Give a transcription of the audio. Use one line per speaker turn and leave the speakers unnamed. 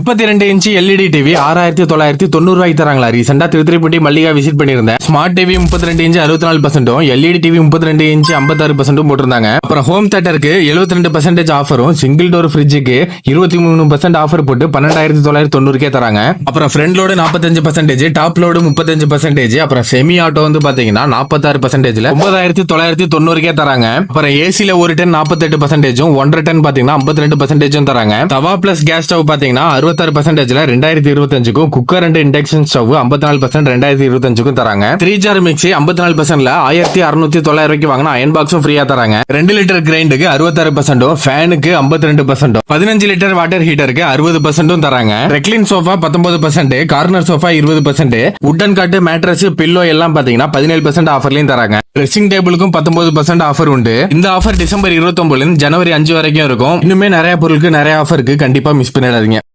32 inch LED TV 6990 ரூபாய்க்கு தராங்களா. ரீசெண்டா திருத்திரிப்பட்டி மல்லிகா விசிட் பண்ணிருந்தேன். Smart TV 32 inch 64%, LED TV 32 inch 56% போட்டிருந்தாங்க. அப்புறம் ஹோம் தியேட்டருக்கு 72% ஆஃபரும், சிங்கிள் டோர் ஃப்ரிட்ஜுக்கு 23% ஆஃபர் போட்டு 12990 தராங்க. அப்புறம் ஃப்ரண்ட் லோடு 45%, டாப் லோடு 35%, அப்புறம் செமி ஆட்டோ வந்து பாத்தீங்கன்னா 46%ல 9990 தராங்க. அப்புறம் ஏசில ஒரு டன் 48%, 1.5 டன் பாத்தீங்கன்னா 52% தராங்க. தவா பிளஸ் கேஸ் ஸ்டவ் பாத்தீங்கன்னா 66%ல 2025க்கும், குக்கர் அண்ட் இண்டக்ஷன் ஸ்டவ் 54% 2025க்கும் தராங்க. 3 ஜார் மிக்ஸி 54%ல 1690 வாங்கினா அயன் பாக்ஸும் ஃப்ரீயா தராங்க. 2 லிட்டர் கிரைண்டுக்கு 66%, ஃபேனுக்கு 52%, 15 லிட்டர் வாட்டர் ஹீட்டருக்கு 60% தராங்க. ரெக்லின் சோஃபா 19%, கார்னர் சோஃபா 20%, உட்டன் காட்டு மேட்ரஸ் பில்லோ எல்லாம் பாத்தீங்கன்னா 17% ஆஃபர்லயும் தராங்க. ட்ரெஸ்ஸிங் டேபிளுக்கும் 19% ஆஃபர் உண்டு. இந்த ஆஃபர் டிசம்பர் 29 ஜனவரி 5 வரைக்கும் இருக்கும். இன்னுமே நிறைய பொருளுக்கு நிறைய ஆஃபர் இருக்கு, கண்டிப்பா மிஸ் பண்ணிடாதீங்க.